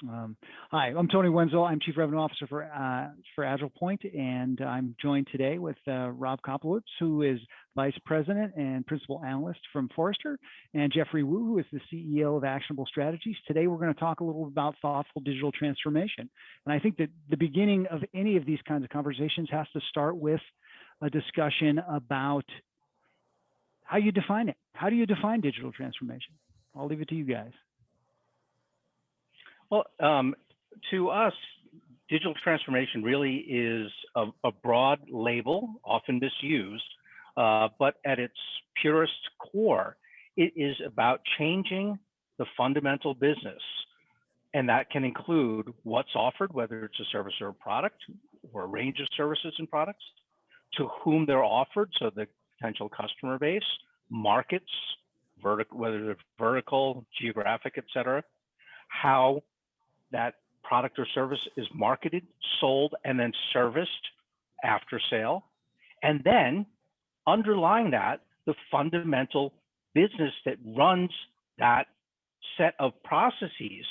Um, Hi, I'm Tony Wenzel. I'm Chief Revenue Officer for AgilePoint, and I'm joined today with Rob Koplowitz, who is Vice President and Principal Analyst from Forrester, and Jeffrey Wu, who is the CEO of Actionable Strategies. Today, we're going to talk a little about thoughtful digital transformation. And I think that the beginning of any of these kinds of conversations has to start with a discussion about how you define it. How do you define digital transformation? I'll leave it to you guys. Well, to us, digital transformation really is a broad label, often misused, but at its purest core, it is about changing the fundamental business. And that can include what's offered, whether it's a service or a product, or a range of services and products, to whom they're offered, so the potential customer base, markets, whether they're vertical, geographic, et cetera, how that product or service is marketed, sold, and then serviced after sale. And then underlying that, the fundamental business that runs that set of processes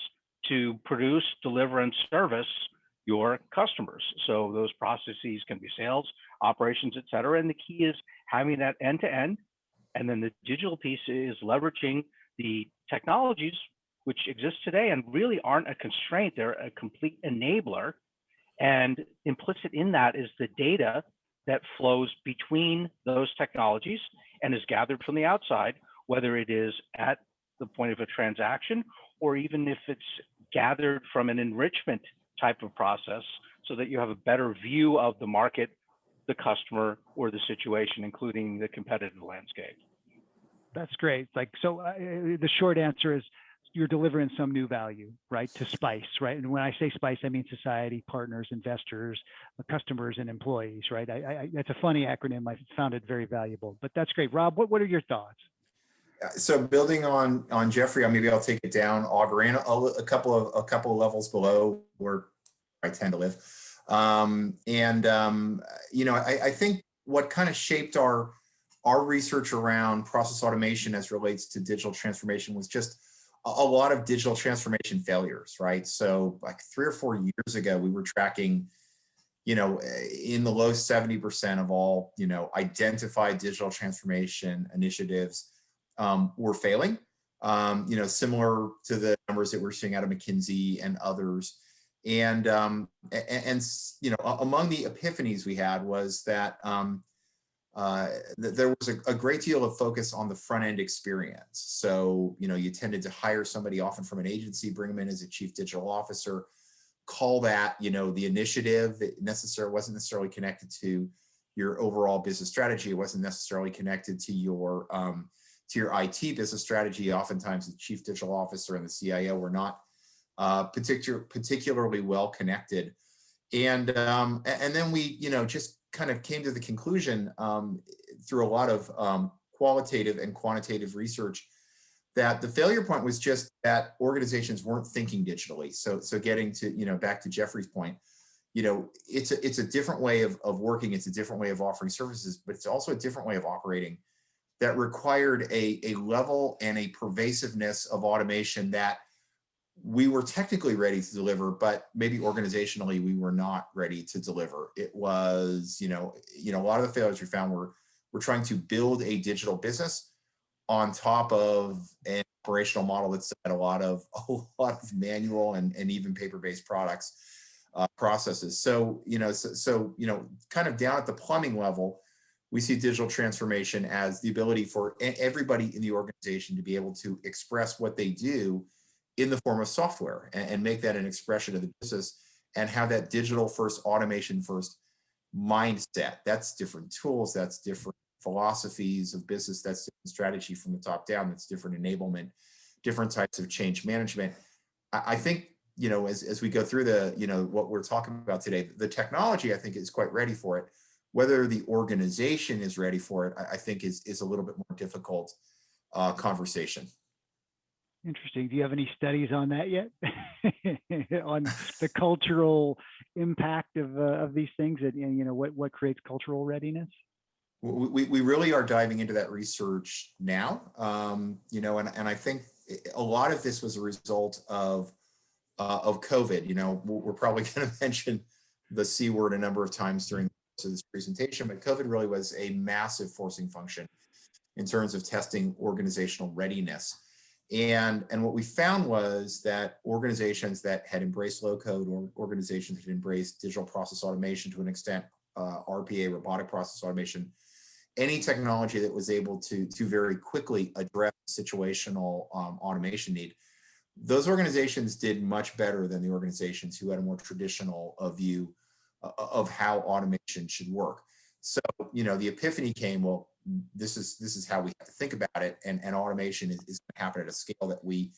to produce, deliver, and service your customers. So those processes can be sales, operations, et cetera. And the key is having that end-to-end. And then the digital piece is leveraging the technologies which exist today and really aren't a constraint. They're a complete enabler. And implicit in that is the data that flows between those technologies and is gathered from the outside, whether it is at the point of a transaction or even if it's gathered from an enrichment type of process so that you have a better view of the market, the customer, or the situation, including the competitive landscape. That's great. The short answer is you're delivering some new value, right, to SPICE, right? And when I say SPICE, I mean society, partners, investors, customers, and employees, right? That's a funny acronym. I found it very valuable, but that's great. Rob, what are your thoughts? So building on Jeffrey, maybe I'll take it down, auger in a couple of levels below where I tend to live. I think what kind of shaped our research around process automation as relates to digital transformation was just a lot of digital transformation failures, right? So like 3 or 4 years ago, we were tracking, in the low 70% of all, identified digital transformation initiatives were failing, similar to the numbers that we're seeing out of McKinsey and others. And among the epiphanies we had was that there was a great deal of focus on the front end experience. So, you tended to hire somebody often from an agency, bring them in as a chief digital officer, call that, the initiative. It wasn't necessarily connected to your overall business strategy. It wasn't necessarily connected to your IT business strategy. Oftentimes the chief digital officer and the CIO were not particularly well connected. And then we, just kind of came to the conclusion through a lot of qualitative and quantitative research that the failure point was just that organizations weren't thinking digitally. So getting to, back to Jeffrey's point, it's a different way of working. It's a different way of offering services, but it's also a different way of operating that required a level and a pervasiveness of automation that we were technically ready to deliver, but maybe organizationally we were not ready to deliver. It was, a lot of the failures we found were trying to build a digital business on top of an operational model that's had a lot of manual and even paper-based processes. So, kind of down at the plumbing level, we see digital transformation as the ability for everybody in the organization to be able to express what they do in the form of software and make that an expression of the business and have that digital first, automation first mindset. That's different tools, that's different philosophies of business, that's different strategy from the top down, that's different enablement, different types of change management. I think, as we go through what we're talking about today, the technology, I think, is quite ready for it. Whether the organization is ready for it, I think is a little bit more difficult conversation. Interesting. Do you have any studies on that yet? On the cultural impact of these things and what creates cultural readiness? We really are diving into that research now, and I think a lot of this was a result of of COVID. You know, we're probably going to mention the C word a number of times during the course of this presentation, but COVID really was a massive forcing function in terms of testing organizational readiness. And what we found was that organizations that had embraced low code, or organizations that had embraced digital process automation to an extent, RPA, robotic process automation, any technology that was able to very quickly address situational automation need, those organizations did much better than the organizations who had a more traditional view of how automation should work. So, you know, the epiphany came, well, this is how we have to think about it, and automation is going to happen at a scale that we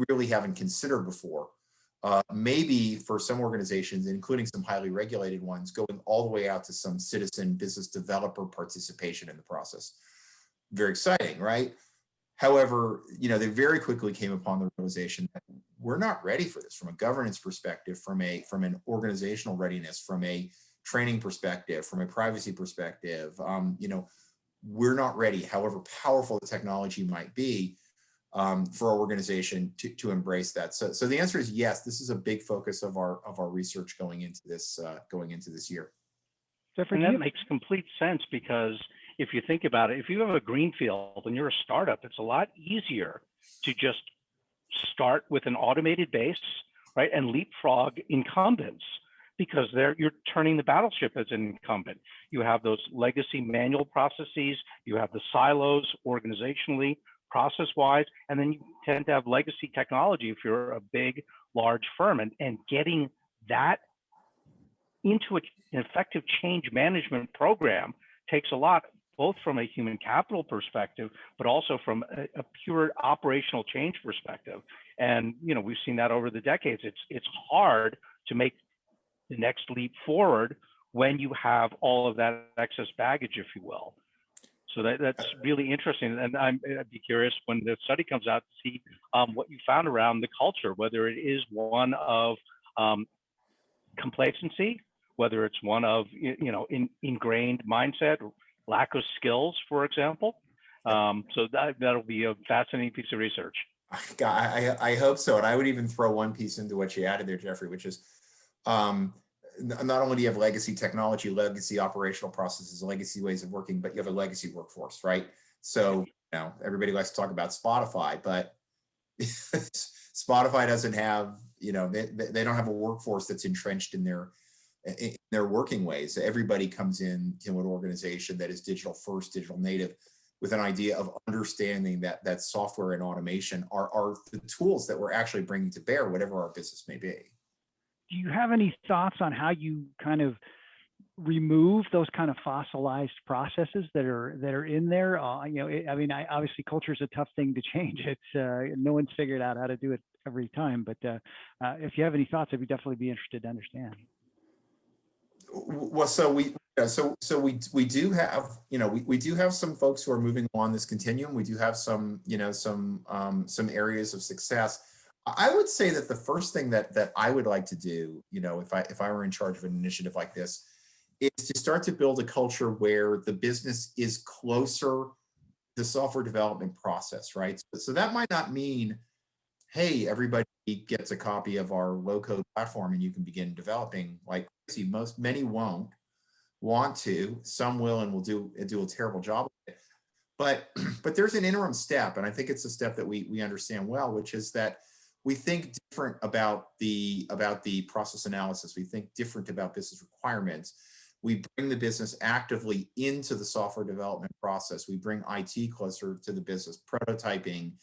really haven't considered before. Maybe for some organizations, including some highly regulated ones, going all the way out to some citizen business developer participation in the process. Very exciting, right? However, you know, they very quickly came upon the realization that we're not ready for this from a governance perspective, from an organizational readiness, from a training perspective, from a privacy perspective. You know, we're not ready, however powerful the technology might be, for our organization to embrace that. So the answer is yes. This is a big focus of our research going into this year. And that makes complete sense, because if you think about it, if you have a greenfield and you're a startup, it's a lot easier to just start with an automated base, right, and leapfrog incumbents, because you're turning the battleship as an incumbent. You have those legacy manual processes, you have the silos organizationally, process-wise, and then you tend to have legacy technology if you're a big, large firm, and getting that into an effective change management program takes a lot, both from a human capital perspective, but also from a pure operational change perspective. And, you know, we've seen that over the decades. It's hard to make the next leap forward when you have all of that excess baggage, if you will. So that's really interesting. And I'd be curious when the study comes out to see what you found around the culture, whether it is one of complacency, whether it's one of, you know, ingrained mindset, lack of skills, for example. So that'll be a fascinating piece of research. I hope so. And I would even throw one piece into what you added there, Jeffrey, which is not only do you have legacy technology, legacy operational processes, legacy ways of working, but you have a legacy workforce, right? So, you know, everybody likes to talk about Spotify, but Spotify doesn't have, you know, they don't have a workforce that's entrenched in their working ways. Everybody comes in to an organization that is digital first, digital native, with an idea of understanding that software and automation are the tools that we're actually bringing to bear, whatever our business may be. Do you have any thoughts on how you kind of remove those kind of fossilized processes that are in there? You know, I mean, obviously culture is a tough thing to change. It's no one's figured out how to do it every time. But if you have any thoughts, I'd definitely be interested to understand. Well, so we do have, you know, we do have some folks who are moving along this continuum. We do have some, you know, some areas of success. I would say that the first thing that I would like to do, you know, if I were in charge of an initiative like this, is to start to build a culture where the business is closer to the software development process, right? So that might not mean, hey, everybody gets a copy of our low-code platform and you can begin developing like crazy. Many won't want to. Some will and will do a terrible job of it. But there's an interim step, and I think it's a step that we understand well, which is that we think different about the process analysis. We think different about business requirements. We bring the business actively into the software development process. We bring IT closer to the business. Prototyping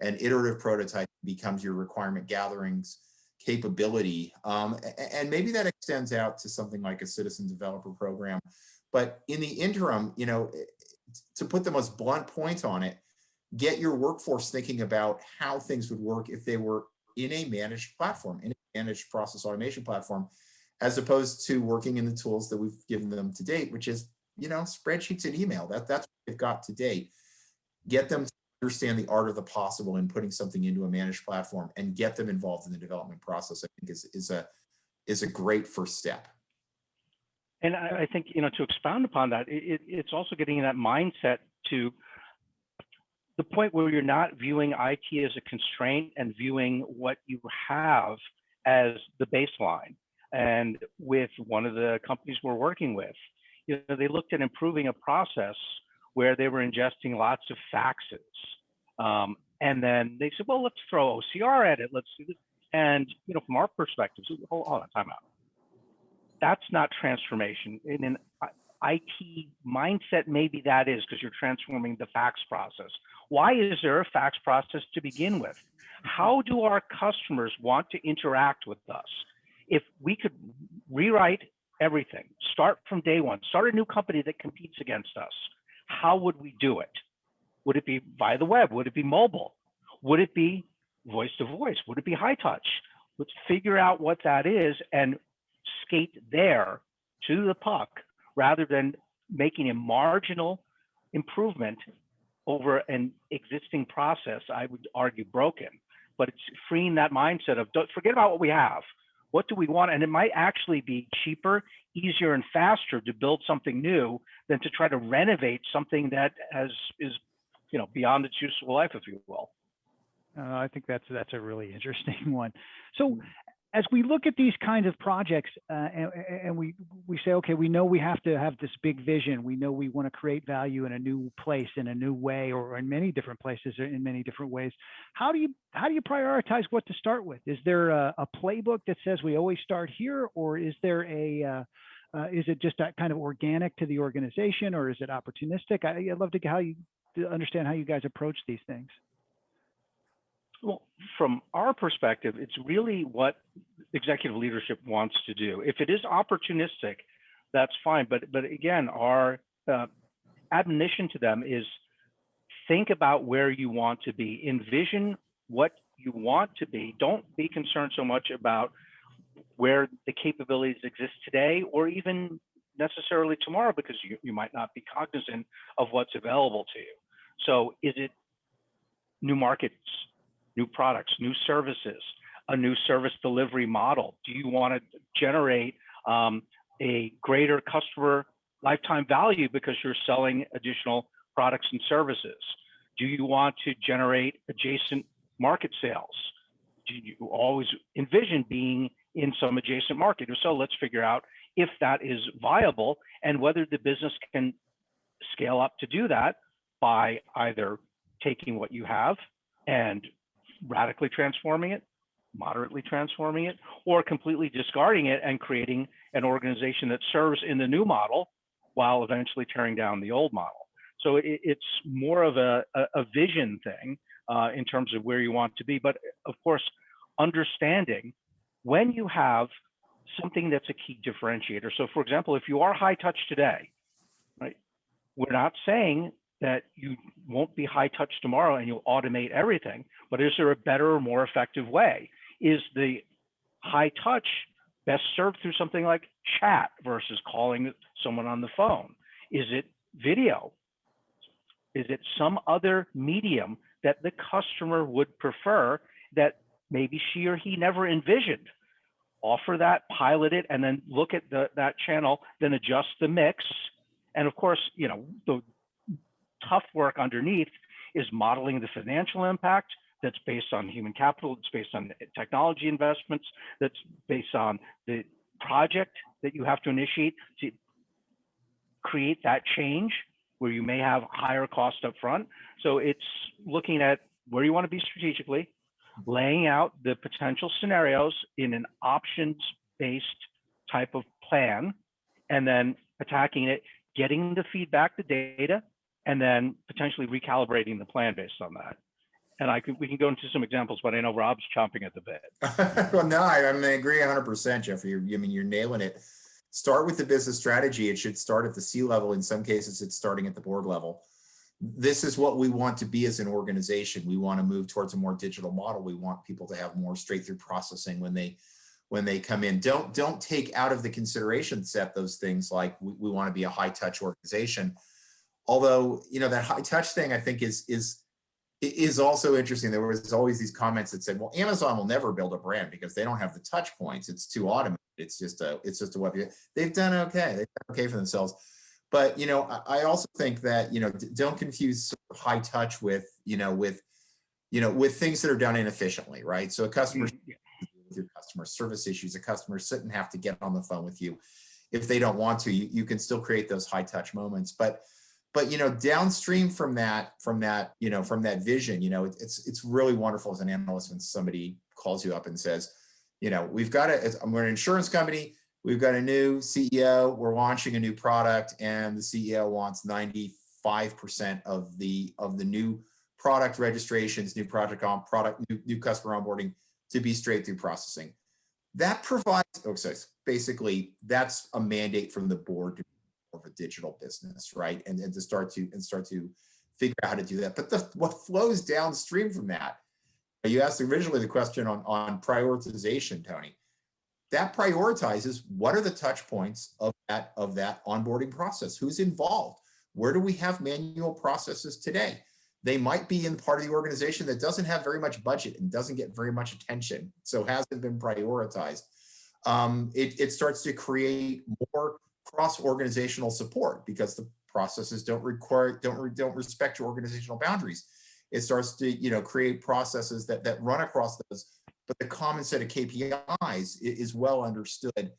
and iterative prototyping becomes your requirement gatherings capability. And maybe that extends out to something like a citizen developer program. But in the interim, you know, to put the most blunt point on it, get your workforce thinking about how things would work if they were in a managed platform, in a managed process automation platform, as opposed to working in the tools that we've given them to date, which is, you know, spreadsheets and email. That's what they've got to date. Get them to understand the art of the possible in putting something into a managed platform, and get them involved in the development process, I think is a great first step. And I think, you know, to expound upon that, it's also getting in that mindset to the point where you're not viewing IT as a constraint and viewing what you have as the baseline. And with one of the companies we're working with, they looked at improving a process where they were ingesting lots of faxes. And then they said, well, let's throw OCR at it. Let's do this. And from our perspective, hold on, time out. That's not transformation. In an IT mindset, maybe that is, because you're transforming the fax process. Why is there a fax process to begin with? How do our customers want to interact with us? If we could rewrite everything, start from day one, start a new company that competes against us, how would we do it? Would it be via the web? Would it be mobile? Would it be voice to voice? Would it be high touch? Let's figure out what that is and skate there to the puck rather than making a marginal improvement over an existing process, I would argue broken. But it's freeing that mindset of, don't forget about what we have. What do we want? And it might actually be cheaper, easier, and faster to build something new than to try to renovate something that is beyond its useful life, if you will. I think that's a really interesting one. So as we look at these kinds of projects and we say, okay, we know we have to have this big vision. We know we want to create value in a new place, in a new way, or in many different places, or in many different ways. How do you prioritize what to start with? Is there a playbook that says we always start here, or is there is it just that kind of organic to the organization, or is it opportunistic? I'd love to understand how you guys approach these things. Well, from our perspective, it's really what executive leadership wants to do. If it is opportunistic, that's fine. But again, our admonition to them is think about where you want to be. Envision what you want to be. Don't be concerned so much about where the capabilities exist today or even necessarily tomorrow, because you might not be cognizant of what's available to you. So is it new markets, new products, new services, a new service delivery model? Do you want to generate a greater customer lifetime value because you're selling additional products and services? Do you want to generate adjacent market sales? Do you always envision being in some adjacent market? If so, let's figure out if that is viable and whether the business can scale up to do that by either taking what you have and radically transforming it, moderately transforming it, or completely discarding it and creating an organization that serves in the new model while eventually tearing down the old model. So it's more of a vision thing in terms of where you want to be. But of course, understanding when you have something that's a key differentiator. So for example, if you are high touch today, right, we're not saying that you won't be high touch tomorrow and you'll automate everything, but is there a better or more effective way? Is the high touch best served through something like chat versus calling someone on the phone? Is it video? Is it some other medium that the customer would prefer that maybe she or he never envisioned? Offer that, pilot it, and then look at that channel, then adjust the mix. And of course, the tough work underneath is modeling the financial impact that's based on human capital, it's based on technology investments, that's based on the project that you have to initiate to create that change where you may have higher cost up front. So it's looking at where you want to be strategically, laying out the potential scenarios in an options-based type of plan, and then attacking it, getting the feedback, the data, and then potentially recalibrating the plan based on that. And we can go into some examples, but I know Rob's chomping at the bit. Well, no, I agree 100%, Jeffrey. You're nailing it. Start with the business strategy. It should start at the C level. In some cases, it's starting at the board level. This is what we want to be as an organization. We want to move towards a more digital model. We want people to have more straight through processing when they come in. Don't take out of the consideration set those things like we want to be a high touch organization. Although, that high touch thing I think is also interesting. There was always these comments that said, well, Amazon will never build a brand because they don't have the touch points. It's too automated. It's just a web. They've done okay. They've done okay for themselves. But, I also think that, don't confuse high touch with, with things that are done inefficiently, right? So a customer with your customer service issues, a customer shouldn't have to get on the phone with you if they don't want to. You can still create those high touch moments, but downstream from that vision, it's really wonderful as an analyst when somebody calls you up and says, we're an insurance company, we've got a new CEO, we're launching a new product, and the CEO wants 95% of the new product registrations, new project on product, new customer onboarding to be straight through processing. That provides, basically that's a mandate from the board to be more of a digital business, right? And to start to figure out how to do that. But what flows downstream from that, you asked originally the question on prioritization, Tony. That prioritizes what are the touch points of that onboarding process? Who's involved? Where do we have manual processes today? They might be in part of the organization that doesn't have very much budget and doesn't get very much attention, so hasn't been prioritized. It starts to create more cross-organizational support because the processes don't respect your organizational boundaries. It starts to create processes that run across those, but the common set of KPIs is well understood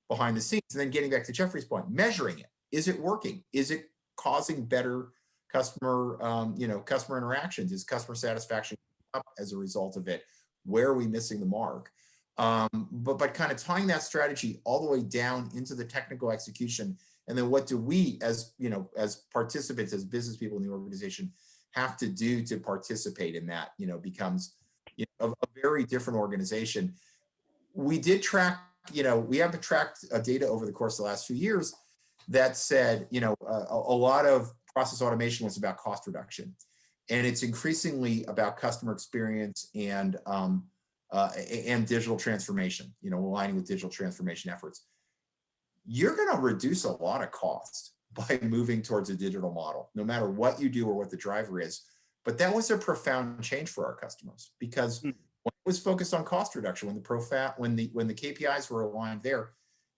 behind the scenes. And then getting back to Jeffrey's point, measuring it. Is it working? Is it causing better customer interactions? Is customer satisfaction up as a result of it? Where are we missing the mark? But kind of tying that strategy all the way down into the technical execution, and then what do we as participants, as business people in the organization, have to do to participate in that? Becomes a very different organization. We did track, we have tracked data over the course of the last few years that said, a lot of process automation was about cost reduction, and it's increasingly about customer experience and digital transformation, aligning with digital transformation efforts. You're going to reduce a lot of cost by moving towards a digital model, no matter what you do or what the driver is. But that was a profound change for our customers, because when it was focused on cost reduction, when the KPIs were aligned there,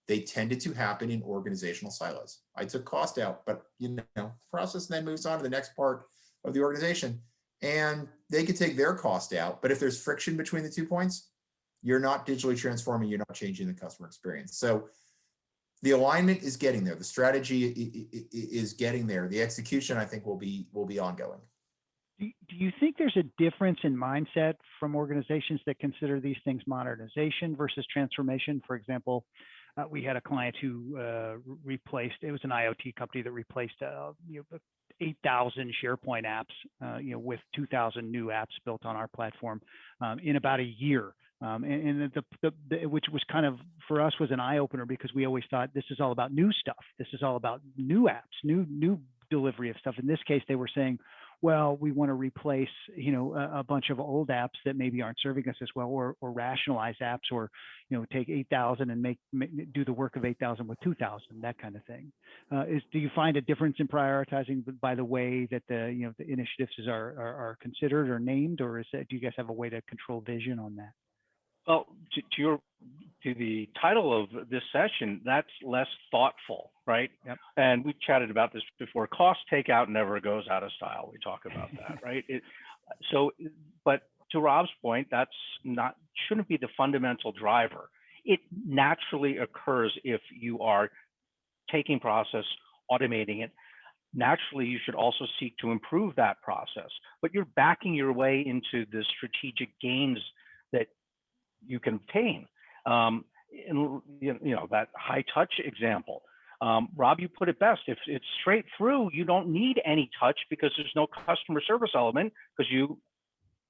they tended to happen in organizational silos. I took cost out, but the process then moves on to the next part of the organization, and they could take their cost out. But if there's friction between the 2 points, you're not digitally transforming, you're not changing the customer experience. So the alignment is getting there. The strategy is getting there. The execution, I think, will be ongoing. Do you think there's a difference in mindset from organizations that consider these things modernization versus transformation? For example, we had a client who replaced, it was an IoT company that replaced 8,000 SharePoint apps, with 2,000 new apps built on our platform in about a year. Which was kind of, for us, was an eye opener, because we always thought this is all about new stuff. This is all about new apps, new delivery of stuff. In this case, they were saying, well, we want to replace, a bunch of old apps that maybe aren't serving us as well, or rationalize apps, or, take 8,000 and do the work of 8,000 with 2,000, that kind of thing. Do you find a difference in prioritizing by the way that the initiatives are considered or named, or do you guys have a way to control vision on that? Well, to the title of this session, that's less thoughtful, right? Yep. And we've chatted about this before. Cost takeout never goes out of style. We talk about that, right? But to Rob's point, shouldn't be the fundamental driver. It naturally occurs if you are taking process, automating it. Naturally, you should also seek to improve that process, but you're backing your way into the strategic gains that you can obtain. That high touch example. Rob, you put it best. If it's straight through, you don't need any touch because there's no customer service element, because you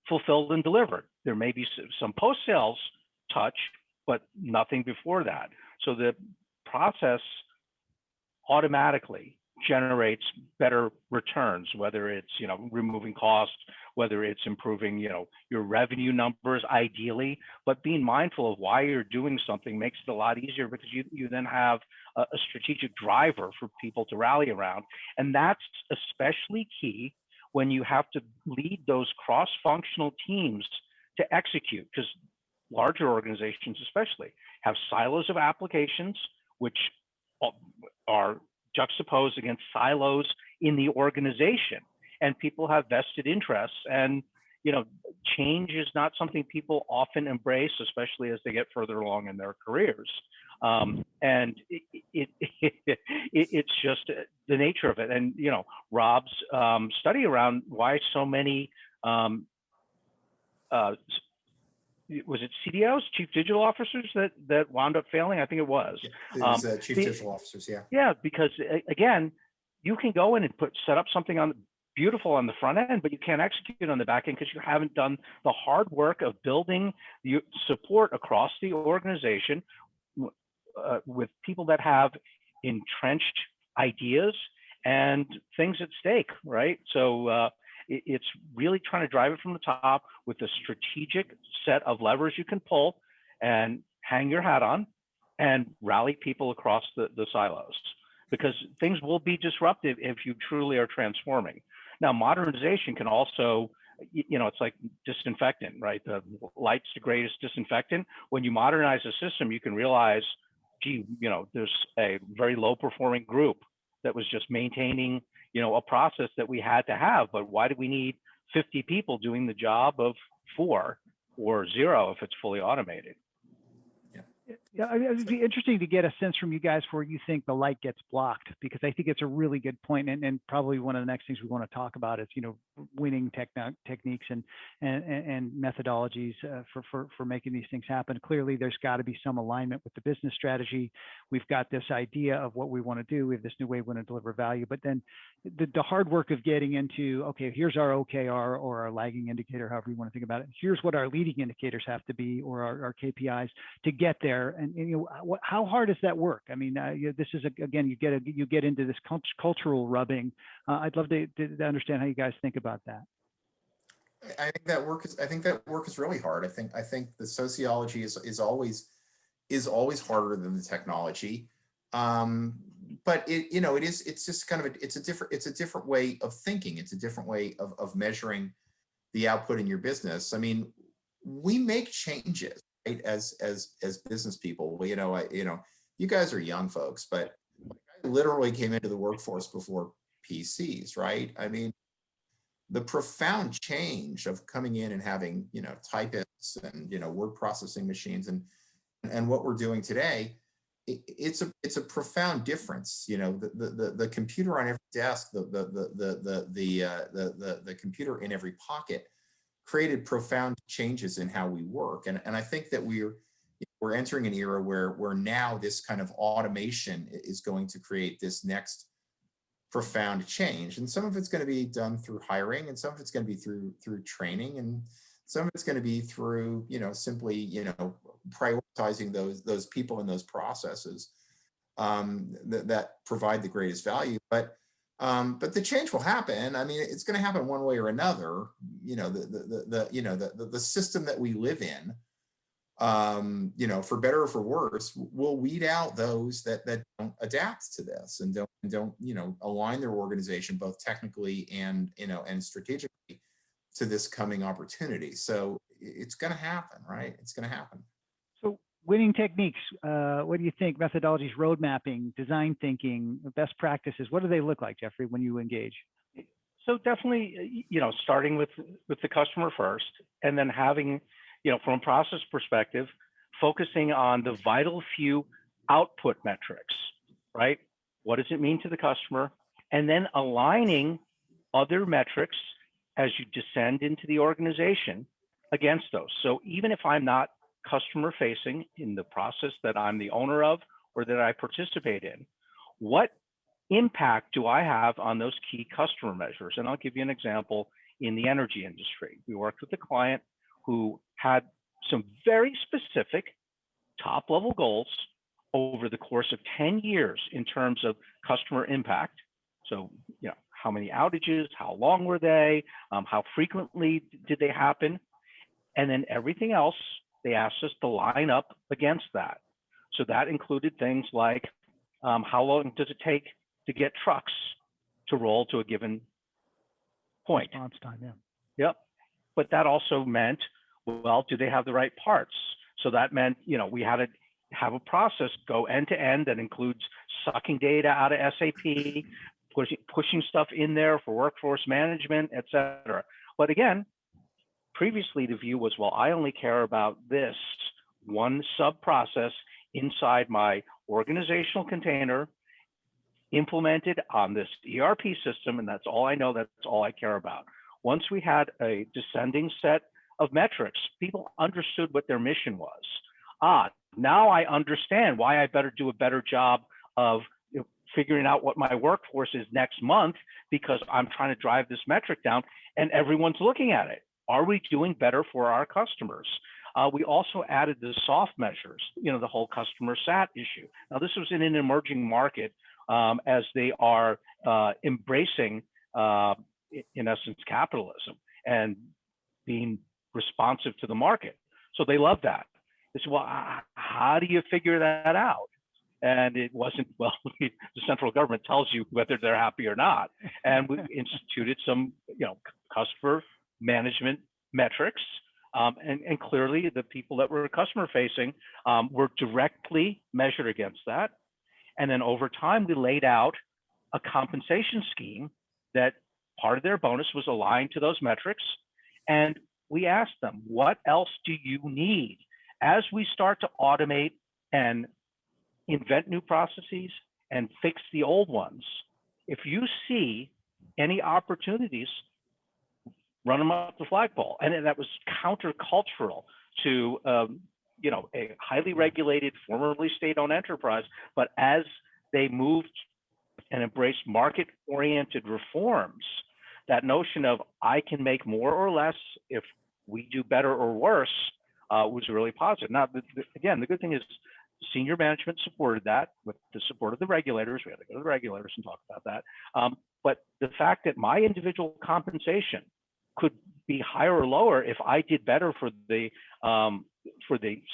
fulfilled and delivered. There may be some post-sales touch, but nothing before that. So the process automatically generates better returns, whether it's removing costs, whether it's improving your revenue numbers ideally, but being mindful of why you're doing something makes it a lot easier, because you then have a strategic driver for people to rally around. And that's especially key when you have to lead those cross-functional teams to execute, because larger organizations especially have silos of applications which are juxtaposed against silos in the organization, and people have vested interests. And change is not something people often embrace, especially as they get further along in their careers. And it's just the nature of it. And Rob's study around why so many was it CDOs, chief digital officers, that wound up failing? I think it was. It was chief digital officers, yeah. Yeah, because again, you can go in and set up something beautiful on the front end, but you can't execute on the back end because you haven't done the hard work of building the support across the organization with people that have entrenched ideas and things at stake, right? So it's really trying to drive it from the top with a strategic set of levers you can pull and hang your hat on and rally people across the silos, because things will be disruptive if you truly are transforming. Now, modernization can also, it's like disinfectant, right? The light's the greatest disinfectant. When you modernize a system, you can realize, gee, there's a very low performing group that was just maintaining, a process that we had to have, but why do we need 50 people doing the job of 4 or 0 if it's fully automated? Yeah, it'd be interesting to get a sense from you guys where you think the light gets blocked, because I think it's a really good point, and probably one of the next things we want to talk about is winning techniques and methodologies for making these things happen. Clearly, there's got to be some alignment with the business strategy. We've got this idea of what we want to do. We have this new way we want to deliver value, but then the hard work of getting into, okay, here's our OKR or our lagging indicator, however you want to think about it. Here's what our leading indicators have to be, or our KPIs to get there. And how hard is that work? I mean, this is again, you get into this cultural rubbing. I'd love to understand how you guys think about that. I think that work is really hard. I think the sociology is always harder than the technology. But it's just kind of it's a different way of thinking. It's a different way of measuring the output in your business. I mean, we make changes, right? As business people, you guys are young folks, but I literally came into the workforce before PCs, right? I mean, the profound change of coming in and having, typists and, word processing machines and what we're doing today, it's a profound difference. The computer on every desk, the computer in every pocket created profound changes in how we work. And I think that we're entering an era where now this kind of automation is going to create this next profound change. And some of it's going to be done through hiring, and some of it's going to be through training, and some of it's going to be through, simply, prioritizing those people and those processes that provide the greatest value. But the change will happen. I mean, it's going to happen one way or another. The system that we live in, for better or for worse, will weed out those that don't adapt to this and don't align their organization both technically and strategically to this coming opportunity. So it's going to happen, right? It's going to happen. So winning techniques, what do you think? Methodologies, road mapping, design thinking, best practices, what do they look like, Jeffrey, when you engage? So definitely, starting with the customer first, and then having, from a process perspective, focusing on the vital few output metrics, right? What does it mean to the customer? And then aligning other metrics as you descend into the organization against those. So even if I'm not customer facing in the process that I'm the owner of or that I participate in, what impact do I have on those key customer measures? And I'll give you an example in the energy industry. We worked with a client who had some very specific top level goals over the course of 10 years in terms of customer impact. So, how many outages, how long were they, how frequently did they happen? And then everything else, they asked us to line up against that. So that included things like, how long does it take to get trucks to roll to a given point? Response time, yeah. Yep. But that also meant, well, do they have the right parts? So that meant, we had to have a process go end to end that includes sucking data out of SAP, pushing stuff in there for workforce management, et cetera. But again, previously the view was, well, I only care about this one sub-process inside my organizational container implemented on this ERP system, and that's all I know, that's all I care about. Once we had a descending set of metrics, people understood what their mission was. Now I understand why I better do a better job of figuring out what my workforce is next month, because I'm trying to drive this metric down and everyone's looking at it. Are we doing better for our customers? We also added the soft measures, the whole customer sat issue. Now, this was in an emerging market as they are embracing, in essence, capitalism and being responsive to the market. So they love that. They said, well, how do you figure that out? And it wasn't, well, the central government tells you whether they're happy or not. And we instituted some, customer management metrics. And clearly the people that were customer facing were directly measured against that. And then over time, we laid out a compensation scheme that part of their bonus was aligned to those metrics. And we asked them, what else do you need? As we start to automate and invent new processes and fix the old ones, if you see any opportunities, run them up the flagpole. And that was countercultural to a highly regulated, formerly state-owned enterprise. But as they moved and embraced market-oriented reforms, that notion of I can make more or less if we do better or worse was really positive. Now, again, the good thing is senior management supported that with the support of the regulators. We had to go to the regulators and talk about that. But the fact that my individual compensation could be higher or lower if I did better for the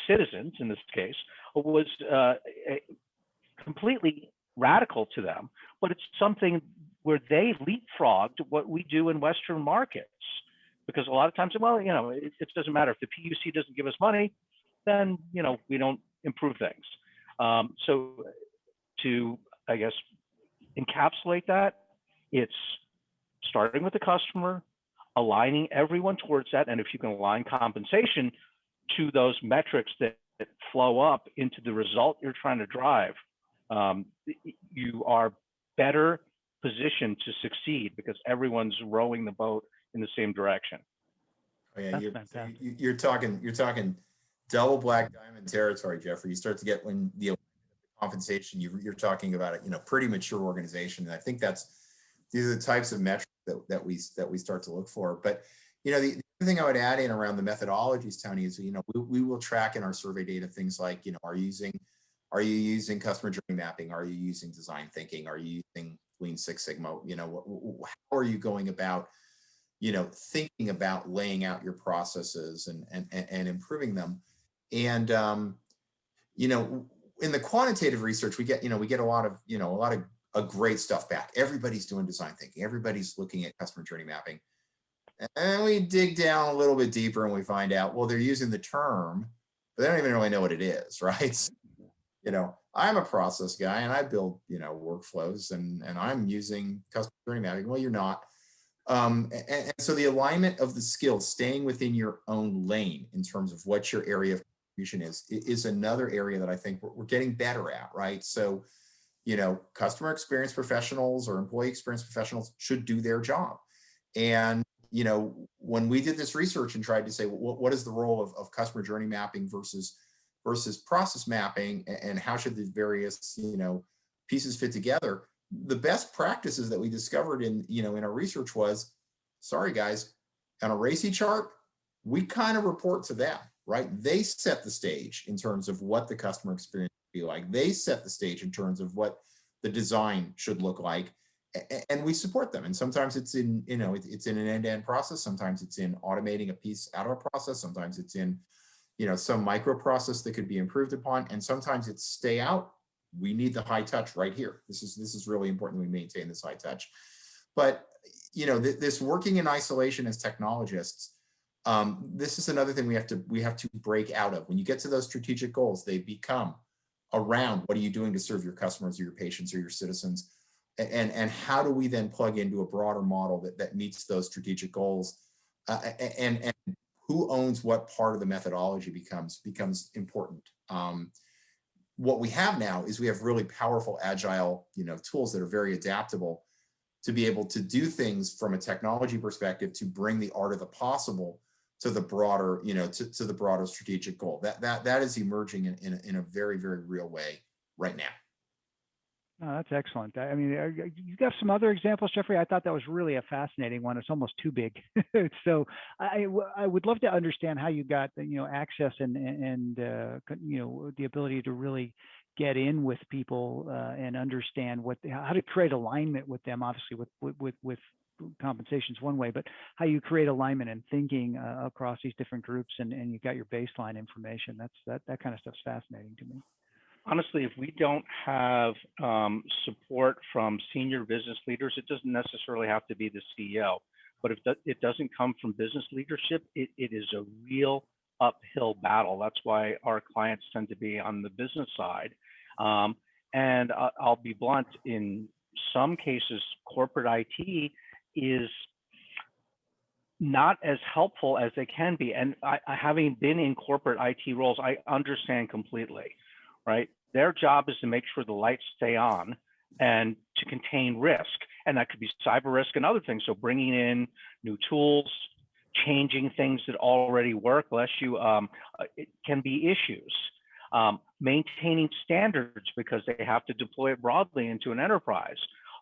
citizens in this case was completely radical to them. But it's something where they leapfrogged what we do in Western markets, because a lot of times, well, it doesn't matter if the PUC doesn't give us money, then we don't improve things. So to, I guess, encapsulate that, it's starting with the customer, aligning everyone towards that. And if you can align compensation to those metrics that flow up into the result you're trying to drive, you are better positioned to succeed because everyone's rowing the boat in the same direction. Oh, yeah, you're talking double black diamond territory, Jeffrey. You start to get when the compensation, you're talking about it, pretty mature organization. And I think these are the types of metrics that we start to look for. But the other thing I would add in around the methodologies, Tony, is we will track in our survey data things like are you using customer journey mapping? Are you using design thinking? Are you using Lean Six Sigma? How are you going about thinking about laying out your processes and improving them? And in the quantitative research, we get a lot of great stuff back. Everybody's doing design thinking. Everybody's looking at customer journey mapping. And we dig down a little bit deeper and we find out, well, they're using the term, but they don't even really know what it is, right? I'm a process guy and I build, workflows and I'm using customer journey mapping. Well, you're not. And so the alignment of the skills, staying within your own lane in terms of what your area of contribution is another area that I think we're getting better at, right? So, customer experience professionals or employee experience professionals should do their job. And, when we did this research and tried to say, well, what is the role of customer journey mapping versus process mapping, and how should the various, pieces fit together? The best practices that we discovered in our research was, sorry guys, on a RACI chart, we kind of report to them, right? They set the stage in terms of what the customer experience should be like. They set the stage in terms of what the design should look like, and we support them. And sometimes it's in, it's in an end-to-end process. Sometimes it's in automating a piece out of a process. Sometimes it's in, some micro process that could be improved upon. And sometimes it's stay out. We need the high touch right here. This is really important. We maintain this high touch. But this working in isolation as technologists, this is another thing we have to break out of. When you get to those strategic goals, they become around what are you doing to serve your customers or your patients or your citizens, and how do we then plug into a broader model that meets those strategic goals, and who owns what part of the methodology becomes important. What we have now is we have really powerful agile tools that are very adaptable to be able to do things from a technology perspective to bring the art of the possible to the broader, to the broader strategic goal. That is emerging in a very, very real way right now. Oh, that's excellent. I mean, you got some other examples, Jeffrey? I thought that was really a fascinating one. It's almost too big. So I would love to understand how you got, access and the ability to really get in with people and understand how to create alignment with them. Obviously, with compensation is one way, but how you create alignment and thinking across these different groups, and you got your baseline information. That kind of stuff's fascinating to me. Honestly, if we don't have support from senior business leaders, it doesn't necessarily have to be the CEO, but if it doesn't come from business leadership, it is a real uphill battle. That's why our clients tend to be on the business side. And I'll be blunt, in some cases, corporate IT is not as helpful as they can be. And having been in corporate IT roles, I understand completely, right? Their job is to make sure the lights stay on and to contain risk. And that could be cyber risk and other things. So bringing in new tools, changing things that already work, it can be issues. Maintaining standards because they have to deploy it broadly into an enterprise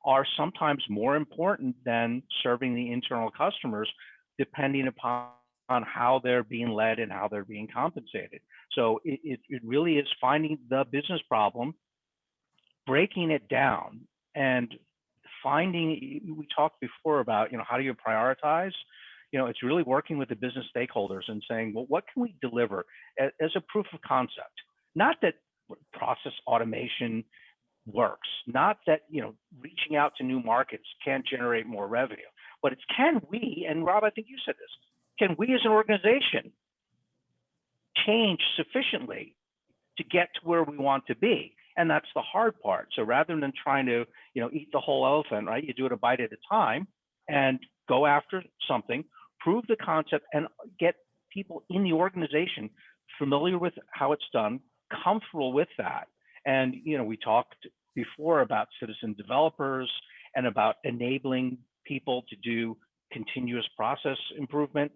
are sometimes more important than serving the internal customers, depending upon how they're being led and how they're being compensated. So it really is finding the business problem, breaking it down, and finding, we talked before about, how do you prioritize? It's really working with the business stakeholders and saying, well, what can we deliver as a proof of concept? Not that process automation works, not that, reaching out to new markets can't generate more revenue, but it's can we, and Rob, I think you said this, can we as an organization change sufficiently to get to where we want to be? And that's the hard part. So rather than trying to, eat the whole elephant, right? You do it a bite at a time and go after something, prove the concept, and get people in the organization familiar with how it's done, comfortable with that. And, we talked before about citizen developers and about enabling people to do continuous process improvement.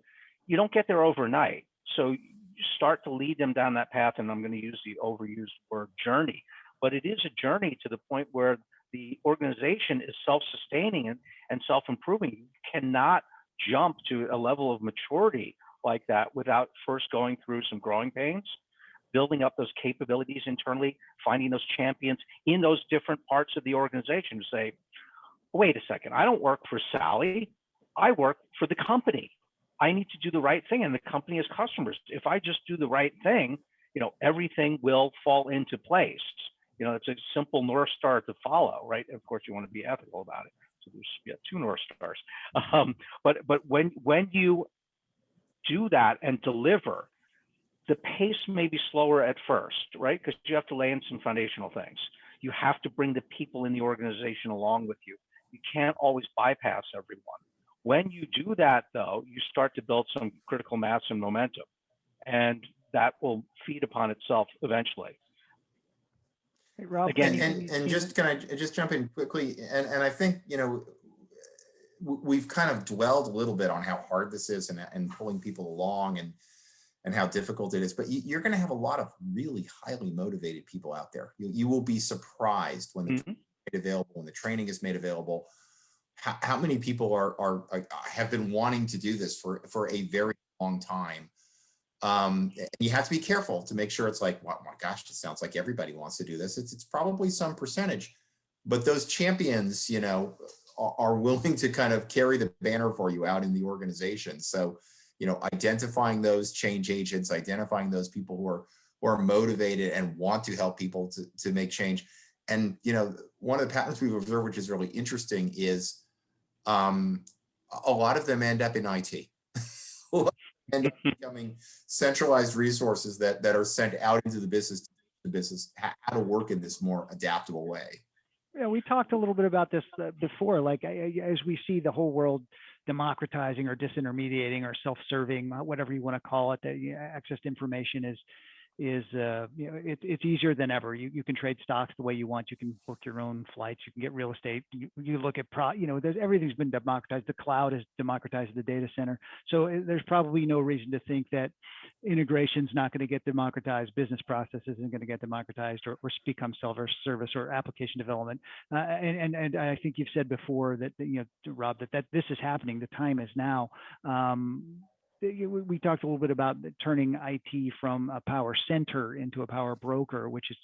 You don't get there overnight. So you start to lead them down that path, and I'm going to use the overused word journey, but it is a journey to the point where the organization is self-sustaining and self-improving. You cannot jump to a level of maturity like that without first going through some growing pains, building up those capabilities internally, finding those champions in those different parts of the organization to say, wait a second, I don't work for Sally, I work for the company. I need to do the right thing, and the company has customers. If I just do the right thing, everything will fall into place. It's a simple North Star to follow, right? Of course, you want to be ethical about it. So there's two North Stars. But when you do that and deliver, the pace may be slower at first, right? Because you have to lay in some foundational things. You have to bring the people in the organization along with you. You can't always bypass everyone. When you do that, though, you start to build some critical mass and momentum, and that will feed upon itself eventually. Hey, Rob, again, and just can I just jump in quickly? And I think, we've kind of dwelled a little bit on how hard this is and pulling people along and how difficult it is, but you're going to have a lot of really highly motivated people out there. You will be surprised when the training is made available, when the training is made available, how many people have been wanting to do this for a very long time. You have to be careful to make sure it's like, oh my gosh, it sounds like everybody wants to do this. It's probably some percentage, but those champions, are willing to kind of carry the banner for you out in the organization. So, identifying those change agents, identifying those people who are motivated and want to help people to make change. And, one of the patterns we've observed, which is really interesting, is a lot of them end up in IT. End up becoming centralized resources that are sent out into the business to the business how to work in this more adaptable way. Yeah, we talked a little bit about this before. Like as we see the whole world democratizing or disintermediating or self-serving, whatever you want to call it, that access to information is it's easier than ever. You can trade stocks the way you want. You can book your own flights. You can get real estate. You look at everything's been democratized. The cloud has democratized the data center. So there's probably no reason to think that integration's not going to get democratized. Business processes isn't going to get democratized or become self-service or application development. And I think you've said before that Rob, that this is happening. The time is now. We talked a little bit about turning IT from a power center into a power broker, which is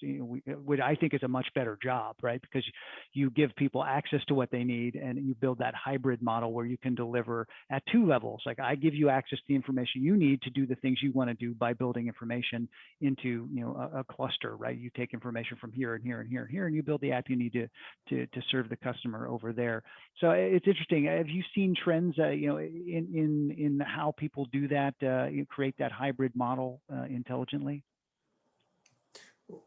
what I think is a much better job, right? Because you give people access to what they need, and you build that hybrid model where you can deliver at two levels. Like I give you access to the information you need to do the things you want to do by building information into a cluster, right? You take information from here and here and here and here, and you build the app you need to serve the customer over there. So it's interesting. Have you seen trends, in how people do that, create that hybrid model intelligently?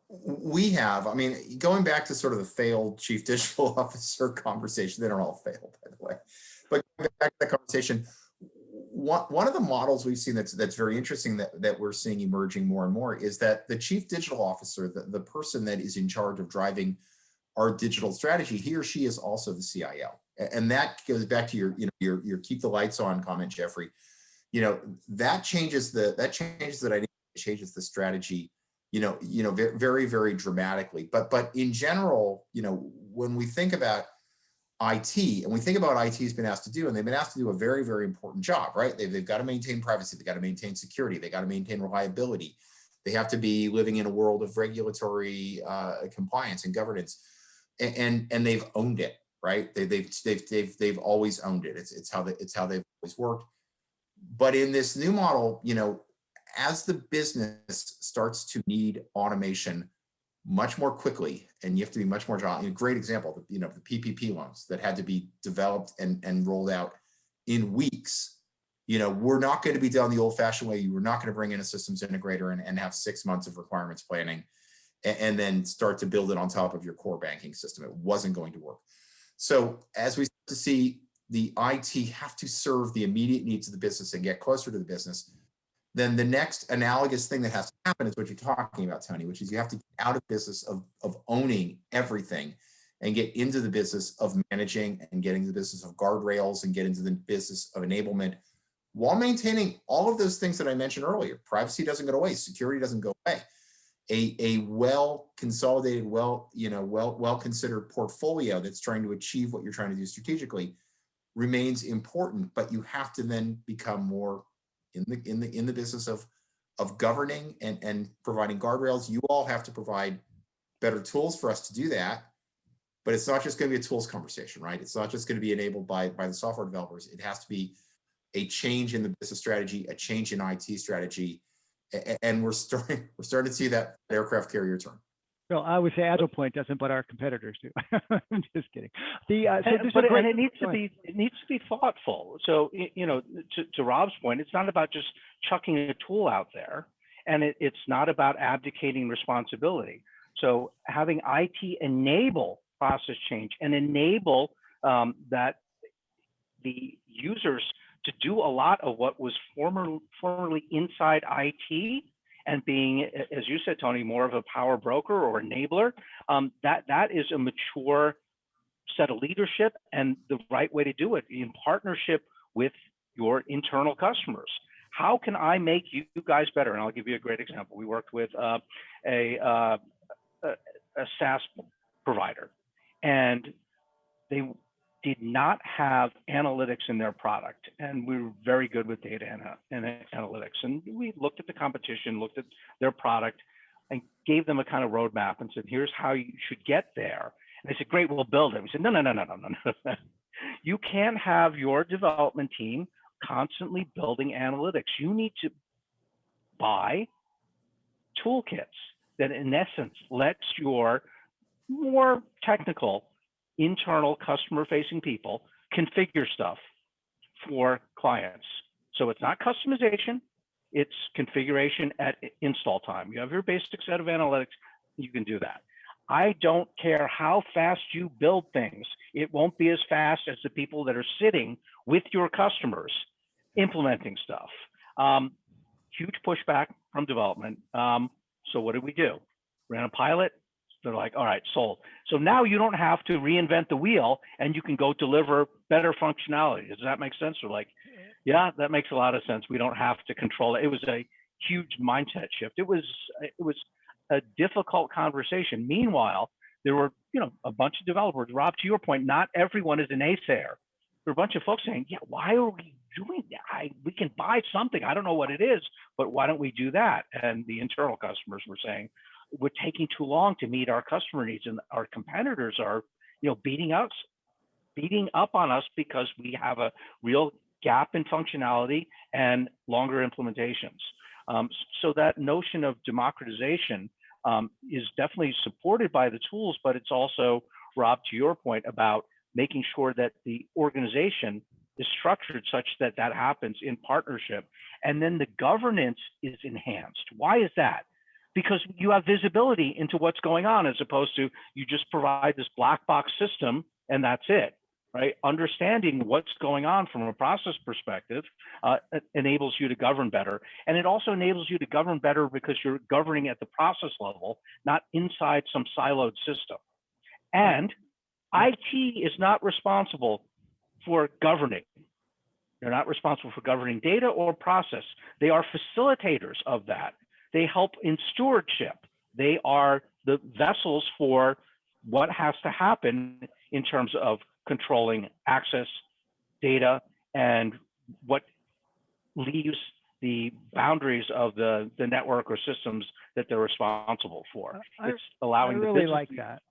We have. I mean, going back to sort of the failed chief digital officer conversation, they don't all fail, by the way. But going back to that conversation, one of the models we've seen that's very interesting that we're seeing emerging more and more is that the chief digital officer, the person that is in charge of driving our digital strategy, he or she is also the CIO. And that goes back to your keep the lights on comment, Jeffrey. That changes the dynamic, changes the strategy, very, very dramatically. But in general, when we think about IT, and we think about IT has been asked to do, and they've been asked to do a very, very important job, right? They've got to maintain privacy, they've got to maintain security, they got to maintain reliability. They have to be living in a world of regulatory compliance and governance, and they've owned it, right? They've always owned it. It's how they've always worked. But in this new model, as the business starts to need automation much more quickly, and you have to be much more agile. Great example, the PPP loans that had to be developed and rolled out in weeks. We're not going to be done the old-fashioned way. You were not going to bring in a systems integrator and have 6 months of requirements planning and then start to build it on top of your core banking system. It wasn't going to work. So as we start to see the IT have to serve the immediate needs of the business and get closer to the business, then the next analogous thing that has to happen is what you're talking about, Tony, which is you have to get out of business of owning everything and get into the business of managing and getting the business of guardrails and get into the business of enablement while maintaining all of those things that I mentioned earlier. Privacy doesn't go away. Security doesn't go away. A well-consolidated, well-considered portfolio that's trying to achieve what you're trying to do strategically remains important, but you have to then become more in the business of governing and providing guardrails. You all have to provide better tools for us to do that, but it's not just going to be a tools conversation, right? It's not just going to be enabled by the software developers. It has to be a change in the business strategy, a change in IT strategy, and we're starting to see that aircraft carrier turn. Well, I would say AgilePoint doesn't, but our competitors do. I'm just kidding. It needs to be thoughtful. So to Rob's point, it's not about just chucking a tool out there, and it's not about abdicating responsibility. So having IT enable process change and enable that the users to do a lot of what was formerly inside IT, and being, as you said, Tony, more of a power broker or enabler, that is a mature set of leadership and the right way to do it in partnership with your internal customers. How can I make you guys better? And I'll give you a great example. We worked with a SaaS provider, and they did not have analytics in their product, and we were very good with data and analytics. And we looked at the competition, looked at their product, and gave them a kind of roadmap and said, here's how you should get there. And they said, great, we'll build it. We said, no. You can't have your development team constantly building analytics. You need to buy toolkits that, in essence, lets your more technical internal customer-facing people configure stuff for clients. So it's not customization, it's configuration at install time. You have your basic set of analytics, you can do that. I don't care how fast you build things. It won't be as fast as the people that are sitting with your customers implementing stuff. Huge pushback from development. So what did we do? Ran a pilot. They're like, all right, sold. So now you don't have to reinvent the wheel and you can go deliver better functionality. Does that make sense? Or like, yeah, that makes a lot of sense. We don't have to control it. It was a huge mindset shift. It was a difficult conversation. Meanwhile, there were, a bunch of developers. Rob, to your point, not everyone is a naysayer. There were a bunch of folks saying, yeah, why are we doing that? We can buy something. I don't know what it is, but why don't we do that? And the internal customers were saying, we're taking too long to meet our customer needs, and our competitors are, beating up on us because we have a real gap in functionality and longer implementations. So that notion of democratization is definitely supported by the tools, but it's also, Rob, to your point about making sure that the organization is structured such that that happens in partnership. And then the governance is enhanced. Why is that? Because you have visibility into what's going on, as opposed to you just provide this black box system and that's it, right? Understanding what's going on from a process perspective enables you to govern better. And it also enables you to govern better because you're governing at the process level, not inside some siloed system. And IT is not responsible for governing. They're not responsible for governing data or process. They are facilitators of that. They help in stewardship. They are the vessels for what has to happen in terms of controlling access, data, and what leaves the boundaries of the network or systems that they're responsible for. It's allowing I really like that.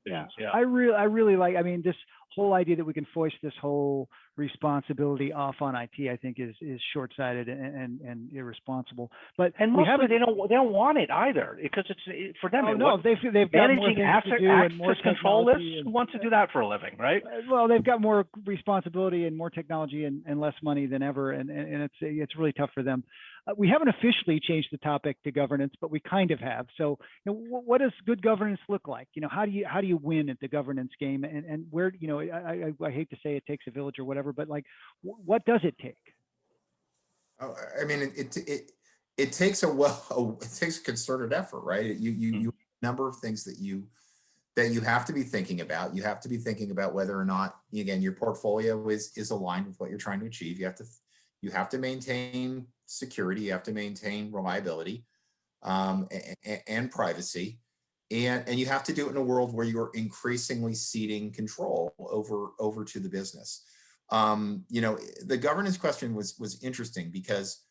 Yeah. I really like, this whole idea that we can foist this whole responsibility off on IT, I think is short-sighted and irresponsible. But mostly they don't want it either, because it's for them. Oh, no, they've got more things to do and more control lists. Who wants to do that for a living, right? Well, they've got more responsibility and more technology and less money than ever, and it's really tough for them. We haven't officially changed the topic to governance, but we kind of have. So, what does good governance look like? How do you win at the governance game? And where, I hate to say it takes a village or whatever, but like, what does it take? Oh, it takes it takes a concerted effort, right? You a number of things that you have to be thinking about. You have to be thinking about whether or not, again, your portfolio is aligned with what you're trying to achieve. You have to maintain security. You have to maintain reliability and privacy, and you have to do it in a world where you're increasingly ceding control over to the business. The governance question was interesting because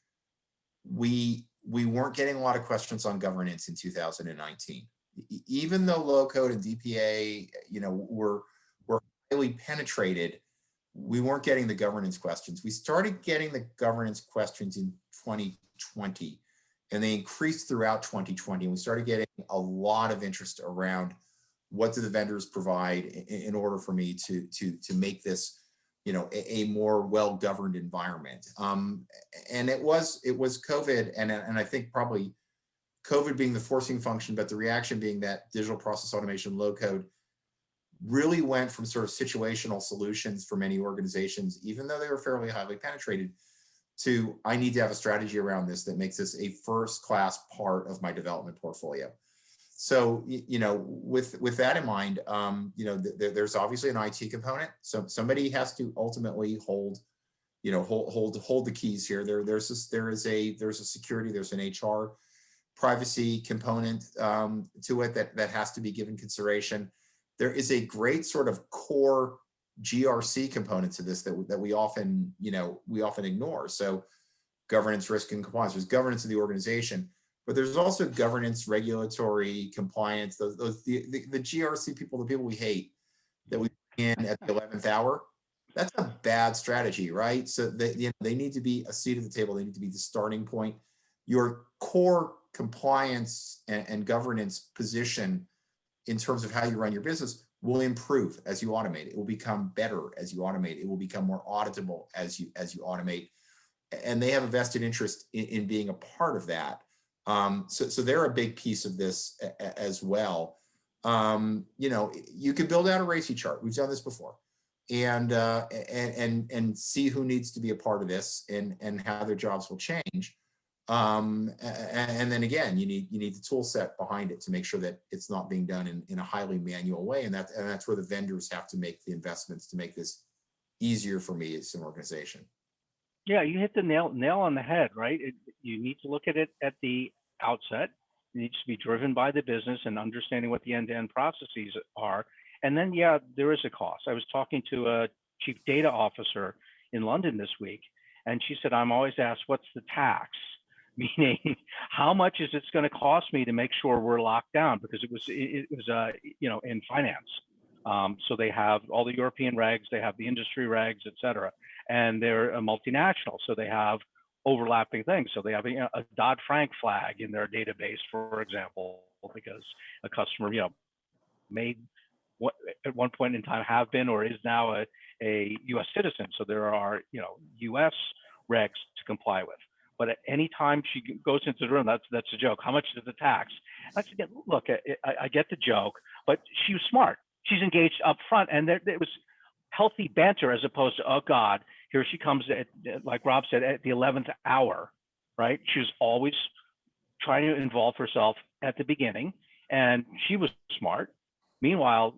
we weren't getting a lot of questions on governance in 2019, even though low code and DPA, were highly penetrated. We weren't getting the governance questions. We started getting the governance questions in 2020, and they increased throughout 2020. And we started getting a lot of interest around what do the vendors provide in order for me to make this, a more well-governed environment. And it was COVID, and I think probably COVID being the forcing function, but the reaction being that digital process automation, low code, really went from sort of situational solutions for many organizations, even though they were fairly highly penetrated, to I need to have a strategy around this that makes this a first-class part of my development portfolio. So, with that in mind, there's obviously an IT component. So somebody has to ultimately hold the keys here. There's a security, there's an HR privacy component to it that has to be given consideration. There is a great sort of core GRC component to this that we often ignore. So governance, risk, and compliance. There's governance of the organization, but there's also governance, regulatory, compliance. The GRC people, the people we hate, that we bring in at the 11th hour. That's a bad strategy, right? So they need to be a seat at the table. They need to be the starting point. Your core compliance and governance position in terms of how you run your business will improve as you automate. It will become better as you automate. It will become more auditable as you automate. And they have a vested interest in being a part of that. So they're a big piece of this as well. You could build out a RACI chart. We've done this before, and see who needs to be a part of this and how their jobs will change. And then again, you need the tool set behind it to make sure that it's not being done in a highly manual way. And that's where the vendors have to make the investments to make this easier for me as an organization. Yeah, you hit the nail on the head, right? You need to look at it at the outset. It needs to be driven by the business and understanding what the end-to-end processes are. And then, yeah, there is a cost. I was talking to a chief data officer in London this week, and she said, I'm always asked, what's the tax? Meaning, how much is it going to cost me to make sure we're locked down? Because it was in finance. So they have all the European regs, they have the industry regs, et cetera, and they're a multinational. So they have overlapping things. So they have a Dodd-Frank flag in their database, for example, because a customer, made what at one point in time have been or is now a U.S. citizen. So there are, U.S. regs to comply with. But at any time she goes into the room, that's a joke. How much is the tax? I said, look, I get the joke, but she was smart. She's engaged up front, and there was healthy banter as opposed to, oh God, here she comes, like Rob said, at the 11th hour, right? She was always trying to involve herself at the beginning, and she was smart. Meanwhile,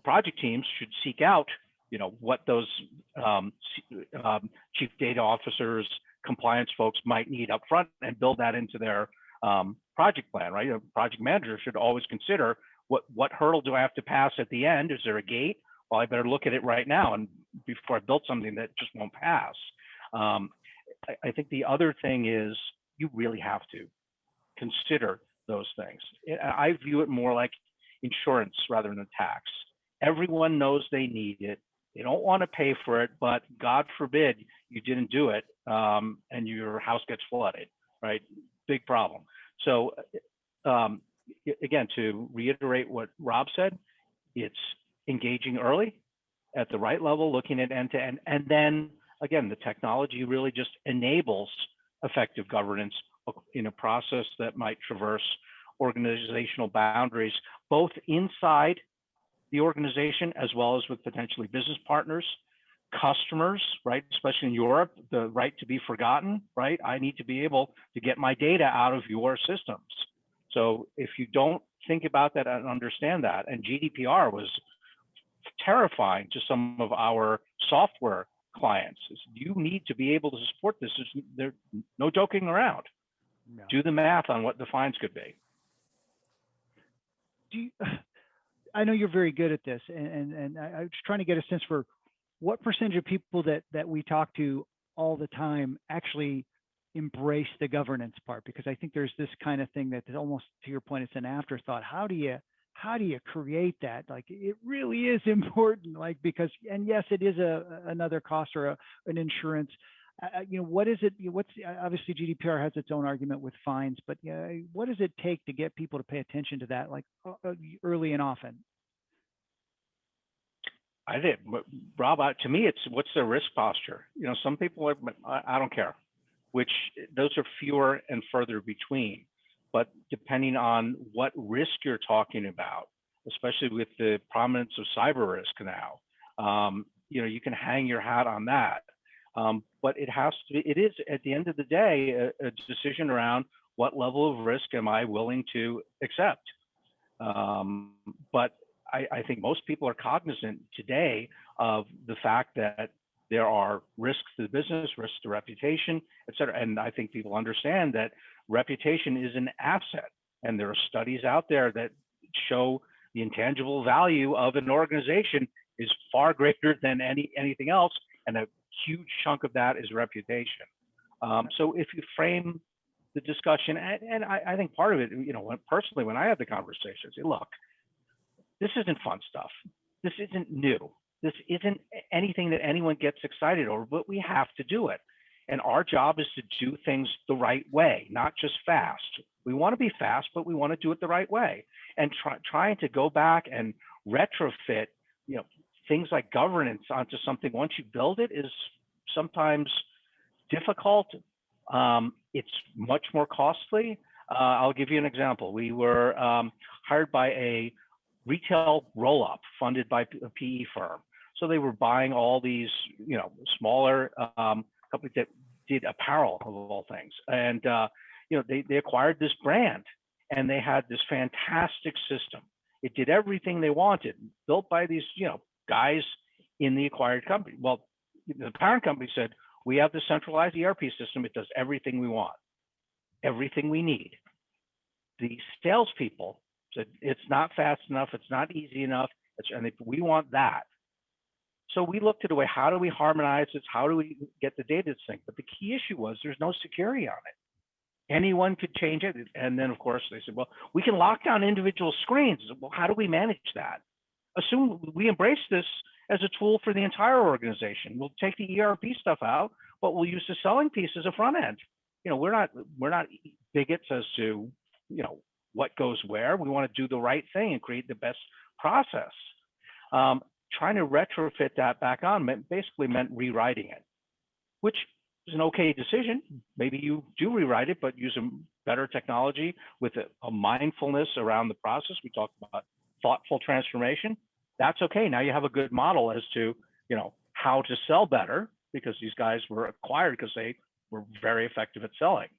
project teams should seek out, what those chief data officers, compliance folks might need up front and build that into their project plan, right? A project manager should always consider what hurdle do I have to pass at the end? Is there a gate? Well, I better look at it right now and before I build something that just won't pass. I think the other thing is you really have to consider those things. I view it more like insurance rather than tax. Everyone knows they need it. They don't want to pay for it, but God forbid you didn't do it and your house gets flooded, right? Big problem. So again, to reiterate what Rob said, it's engaging early at the right level, looking at end to end. And then again, the technology really just enables effective governance in a process that might traverse organizational boundaries, both inside the organization as well as with potentially business partners, customers, right? Especially in Europe, the right to be forgotten, right? I need to be able to get my data out of your systems. So if you don't think about that and understand that, and GDPR was terrifying to some of our software clients, you need to be able to support this. There's no joking around. No. Do the math on what the fines could be. I know you're very good at this, and I was trying to get a sense for what percentage of people that we talk to all the time actually embrace the governance part, because I think there's this kind of thing that is almost, to your point, it's an afterthought. How do you create that? Like, it really is important, like, because, and yes, it is another cost or an insurance. What is it? Obviously GDPR has its own argument with fines, but what does it take to get people to pay attention to that, like early and often? I think, Rob, to me, it's what's their risk posture. Some people are, I don't care, which those are fewer and further between. But depending on what risk you're talking about, especially with the prominence of cyber risk now, you can hang your hat on that. But it is at the end of the day, a decision around what level of risk am I willing to accept. But I think most people are cognizant today of the fact that there are risks to the business, risks to reputation, et cetera. And I think people understand that reputation is an asset. And there are studies out there that show the intangible value of an organization is far greater than anything else. And a huge chunk of that is reputation. So if you frame the discussion, and I think part of it, personally, when I had the conversation, say, look, this isn't fun stuff. This isn't new. This isn't anything that anyone gets excited over, but we have to do it. And our job is to do things the right way, not just fast. We want to be fast, but we want to do it the right way. And trying to go back and retrofit, things like governance onto something once you build it is sometimes difficult. It's much more costly. I'll give you an example. We were hired by a retail roll-up funded by a PE firm. So they were buying all these, smaller companies that did apparel of all things. And, they acquired this brand and they had this fantastic system. It did everything they wanted, built by these, guys in the acquired company. Well, the parent company said, we have the centralized ERP system. It does everything we want, everything we need. The salespeople said, it's not fast enough. It's not easy enough. And we want that. So we looked at a way, how do we harmonize this? How do we get the data synced? But the key issue was there's no security on it. Anyone could change it. And then, of course, they said, well, we can lock down individual screens. Well, how do we manage that? Assume we embrace this as a tool for the entire organization. We'll take the ERP stuff out, but we'll use the selling piece as a front end. We're not bigots as to, what goes where. We want to do the right thing and create the best process. Trying to retrofit that back on basically meant rewriting it, which is an okay decision. Maybe you do rewrite it, but use a better technology with a mindfulness around the process. We talked about thoughtful transformation. That's okay. Now you have a good model as to, how to sell better, because these guys were acquired because they were very effective at selling.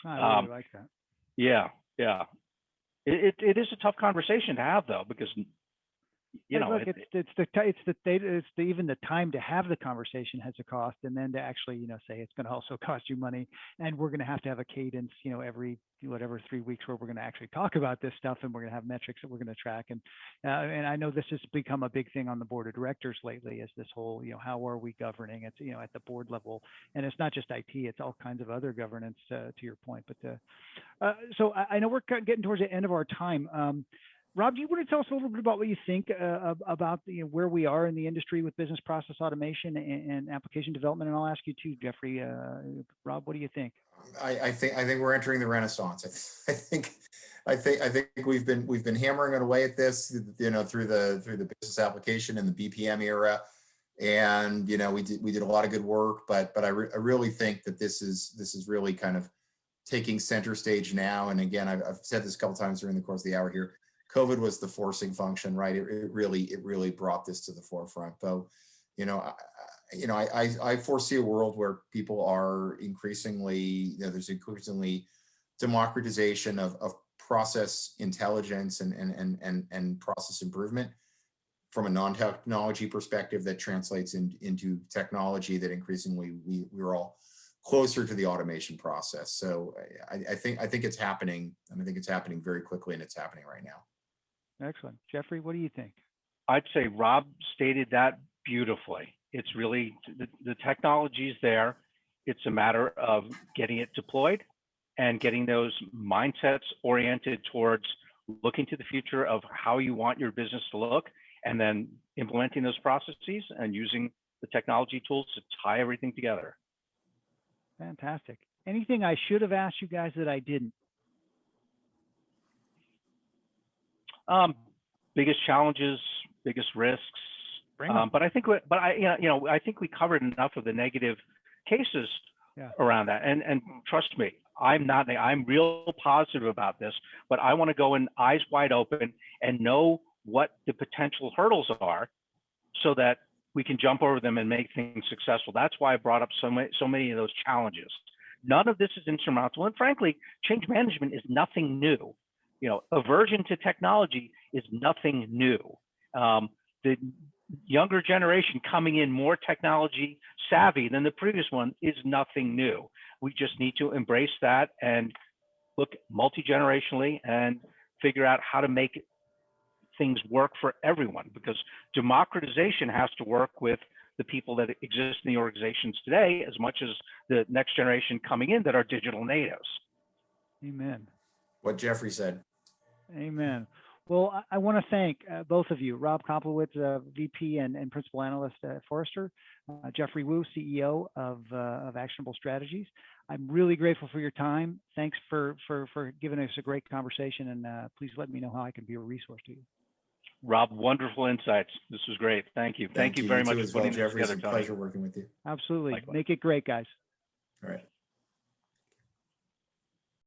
I really like that. Yeah. It is a tough conversation to have, though, because look, even the time to have the conversation has a cost, and then to actually say it's going to also cost you money, and we're going to have a cadence every 3 weeks where we're going to actually talk about this stuff, and we're going to have metrics that we're going to track, and I know this has become a big thing on the board of directors lately, is this whole how are we governing it at the board level, and it's not just IT, it's all kinds of other governance, to your point. But so I know we're getting towards the end of our time. Rob, do you want to tell us a little bit about what you think about where we are in the industry with business process automation and application development? And I'll ask you too, Jeffrey. Rob, what do you think? I think we're entering the Renaissance. I think we've been hammering away at this, through the business application and the BPM era, and we did a lot of good work. But I really think that this is really kind of taking center stage now. And again, I've said this a couple times during the course of the hour here. COVID was the forcing function, right? It really brought this to the forefront. Though, I foresee a world where people are increasingly, there's increasingly democratization of process intelligence and process improvement from a non-technology perspective that translates into technology that increasingly we're all closer to the automation process. So I think it's happening, and I think it's happening very quickly, and it's happening right now. Excellent. Jeffrey, what do you think? I'd say Rob stated that beautifully. It's really the technology is there. It's a matter of getting it deployed and getting those mindsets oriented towards looking to the future of how you want your business to look, and then implementing those processes and using the technology tools to tie everything together. Fantastic. Anything I should have asked you guys that I didn't? Biggest challenges, biggest risks. But I think, I think we covered enough of the negative cases around that. And trust me, I'm real positive about this, but I want to go in eyes wide open and know what the potential hurdles are, so that we can jump over them and make things successful. That's why I brought up so many of those challenges. None of this is insurmountable. And frankly, change management is nothing new. Aversion to technology is nothing new. The younger generation coming in more technology savvy than the previous one is nothing new. We just need to embrace that and look multi-generationally and figure out how to make things work for everyone, because democratization has to work with the people that exist in the organizations today as much as the next generation coming in that are digital natives. Amen. What Jeffrey said. Amen. Well, I want to thank both of you, Rob Koplowitz, VP and Principal Analyst at Forrester, Jeffrey Wu, CEO of Actionable Strategies. I'm really grateful for your time. Thanks for giving us a great conversation, and please let me know how I can be a resource to you. Rob, wonderful insights. This was great. Thank you. Thank you very much for putting this together, Tony. It's a pleasure working with you. Absolutely. Likewise. Make it great, guys. All right.